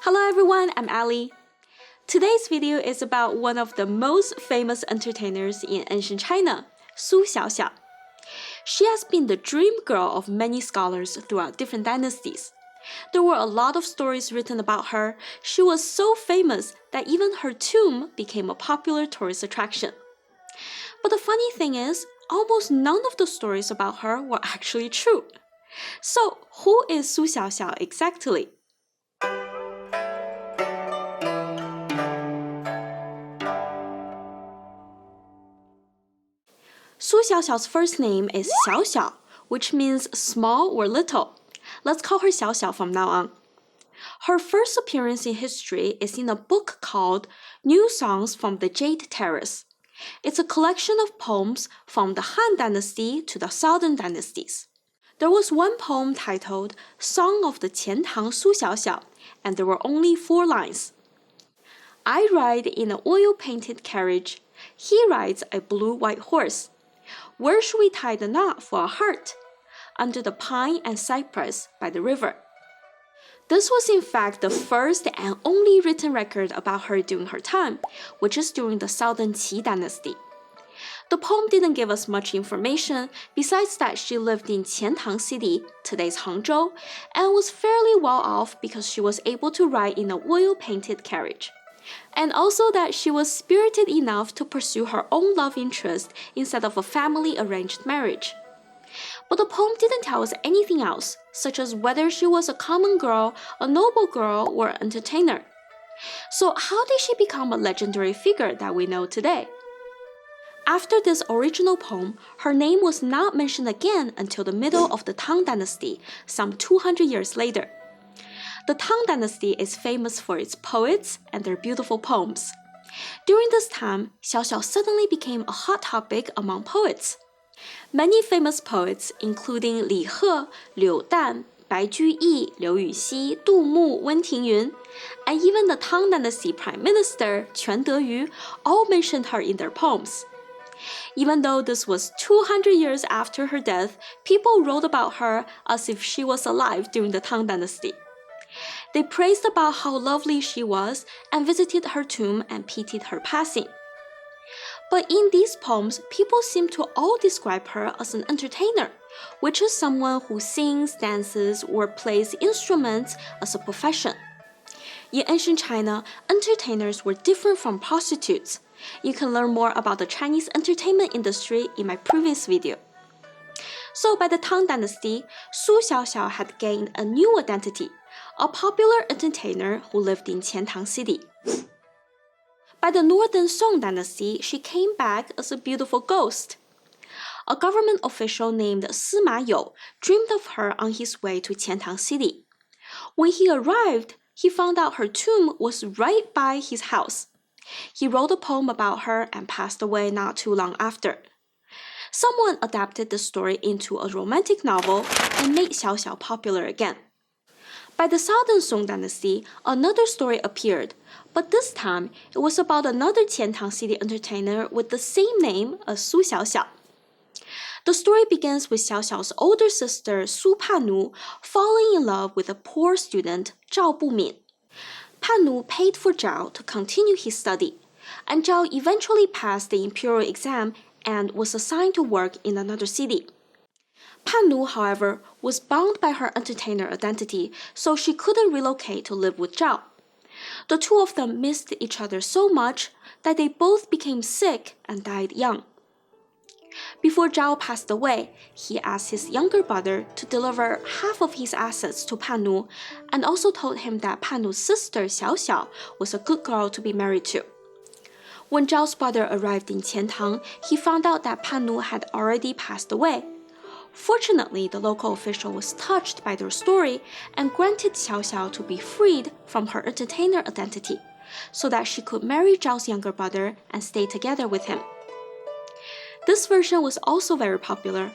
Hello everyone, I'm Ali. Today's video is about one of the most famous entertainers in ancient China, Su Xiaoxiao. She has been the dream girl of many scholars throughout different dynasties. There were a lot of stories written about her. She was so famous that even her tomb became a popular tourist attraction. But the funny thing is, almost none of the stories about her were actually true. So, who is Su Xiaoxiao exactly? Su Xiaoxiao's first name is Xiaoxiao, which means small or little. Let's call her Xiaoxiao from now on. Her first appearance in history is in a book called New Songs from the Jade Terrace. It's a collection of poems from the Han Dynasty to the Southern dynasties. There was one poem titled Song of the Qian Su Xiaoxiao, and there were only 4 lines. I ride in an oil-painted carriage. He rides a blue-white horse. Where should we tie the knot for a heart? Under the pine and cypress by the river. This was in fact the first and only written record about her during her time, which is during the Southern Qing Dynasty. The poem didn't give us much information besides that she lived in Qiantang City, today's Hangzhou, and was fairly well off because she was able to ride in an oil-painted carriage. And also that she was spirited enough to pursue her own love interest instead of a family-arranged marriage. But the poem didn't tell us anything else, such as whether she was a common girl, a noble girl, or an entertainer. So how did she become a legendary figure that we know today? After this original poem, her name was not mentioned again until the middle of the Tang Dynasty, some 200 years later. The Tang Dynasty is famous for its poets and their beautiful poems. During this time, Xiaoxiao suddenly became a hot topic among poets. Many famous poets, including Li He, Liu Dan, Bai Juyi, Liu Yuxi, Du Mu, Wen Tingyun, and even the Tang Dynasty Prime Minister, Quan Deyu, all mentioned her in their poems. Even though this was 200 years after her death, people wrote about her as if she was alive during the Tang Dynasty. They praised about how lovely she was and visited her tomb and pitied her passing. But in these poems, people seem to all describe her as an entertainer, which is someone who sings, dances, or plays instruments as a profession. In ancient China, entertainers were different from prostitutes. You can learn more about the Chinese entertainment industry in my previous video. So by the Tang Dynasty, Su Xiaoxiao had gained a new identity, a popular entertainer who lived in Qiantang City. By the Northern Song Dynasty, she came back as a beautiful ghost. A government official named Sima You dreamed of her on his way to Qiantang City. When he arrived, he found out her tomb was right by his house. He wrote a poem about her and passed away not too long after. Someone adapted the story into a romantic novel and made Xiaoxiao popular again. By the Southern Song Dynasty, another story appeared, but this time it was about another Qiantang City entertainer with the same name as Su Xiaoxiao. The story begins with Xiaoxiao's older sister Su Panu falling in love with a poor student, Zhao Bumin. Panu paid for Zhao to continue his study, and Zhao eventually passed the imperial exam and was assigned to work in another city. Panu, however, was bound by her entertainer identity, so she couldn't relocate to live with Zhao. The two of them missed each other so much that they both became sick and died young. Before Zhao passed away, he asked his younger brother to deliver half of his assets to Panu and also told him that Panu's sister Xiaoxiao was a good girl to be married to. When Zhao's brother arrived in Qiantang, he found out that Panu had already passed away. Fortunately, the local official was touched by their story and granted Xiaoxiao to be freed from her entertainer identity, so that she could marry Zhao's younger brother and stay together with him. This version was also very popular,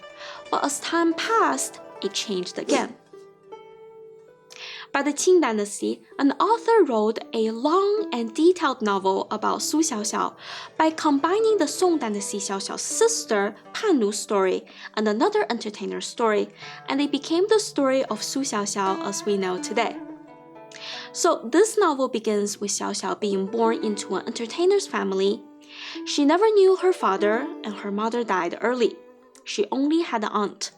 but as time passed, it changed again. By the Qing Dynasty, an author wrote a long and detailed novel about Su Xiaoxiao by combining the Song Dynasty Xiaoxiao's sister Panu's story and another entertainer's story, and it became the story of Su Xiaoxiao as we know today. So this novel begins with Xiaoxiao being born into an entertainer's family. She never knew her father, and her mother died early. She only had an aunt.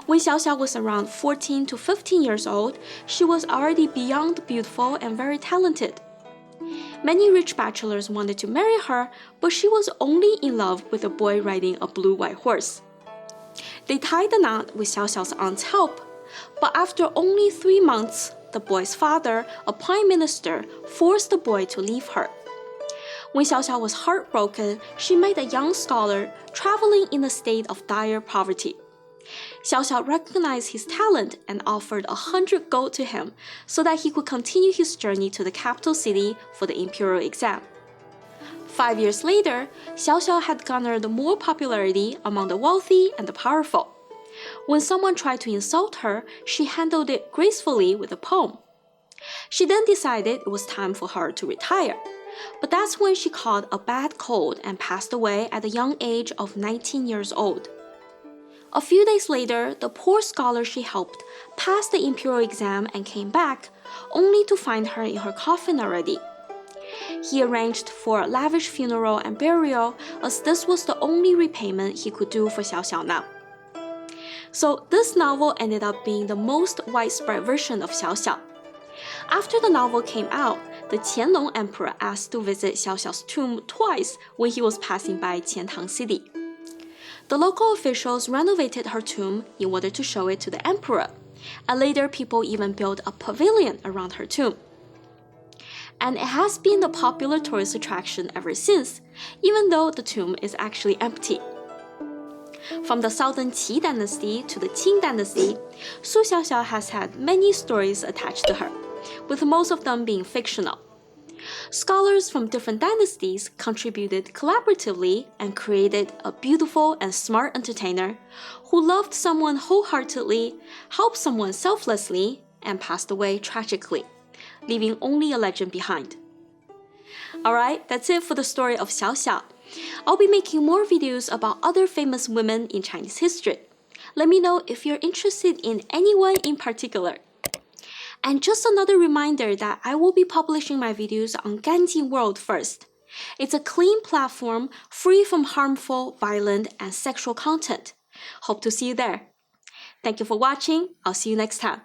When Xiaoxiao was around 14 to 15 years old, she was already beyond beautiful and very talented. Many rich bachelors wanted to marry her, but she was only in love with a boy riding a blue-white horse. They tied the knot with Xiaoxiao's aunt's help, but after only 3 months, the boy's father, a prime minister, forced the boy to leave her. When Xiaoxiao was heartbroken, she met a young scholar traveling in a state of dire poverty. Xiaoxiao recognized his talent and offered 100 gold to him so that he could continue his journey to the capital city for the imperial exam. 5 years later, Xiaoxiao had garnered more popularity among the wealthy and the powerful. When someone tried to insult her, she handled it gracefully with a poem. She then decided it was time for her to retire, but that's when she caught a bad cold and passed away at the young age of 19 years old. A few days later, the poor scholar she helped passed the imperial exam and came back, only to find her in her coffin already. He arranged for a lavish funeral and burial, as this was the only repayment he could do for Xiaoxiao now. So this novel ended up being the most widespread version of Xiaoxiao. After the novel came out, the Qianlong Emperor asked to visit Xiaoxiao's tomb twice when he was passing by Qiantang City. The local officials renovated her tomb in order to show it to the emperor, and later people even built a pavilion around her tomb. And it has been a popular tourist attraction ever since, even though the tomb is actually empty. From the southern Qing Dynasty to the Qing Dynasty, Su Xiaoxiao has had many stories attached to her, with most of them being fictional. Scholars from different dynasties contributed collaboratively and created a beautiful and smart entertainer who loved someone wholeheartedly, helped someone selflessly, and passed away tragically, leaving only a legend behind. Alright, that's it for the story of Xiaoxiao. I'll be making more videos about other famous women in Chinese history. Let me know if you're interested in anyone in particular. And just another reminder that I will be publishing my videos on Ganjin World first. It's a clean platform free from harmful, violent, and sexual content. Hope to see you there. Thank you for watching. I'll see you next time.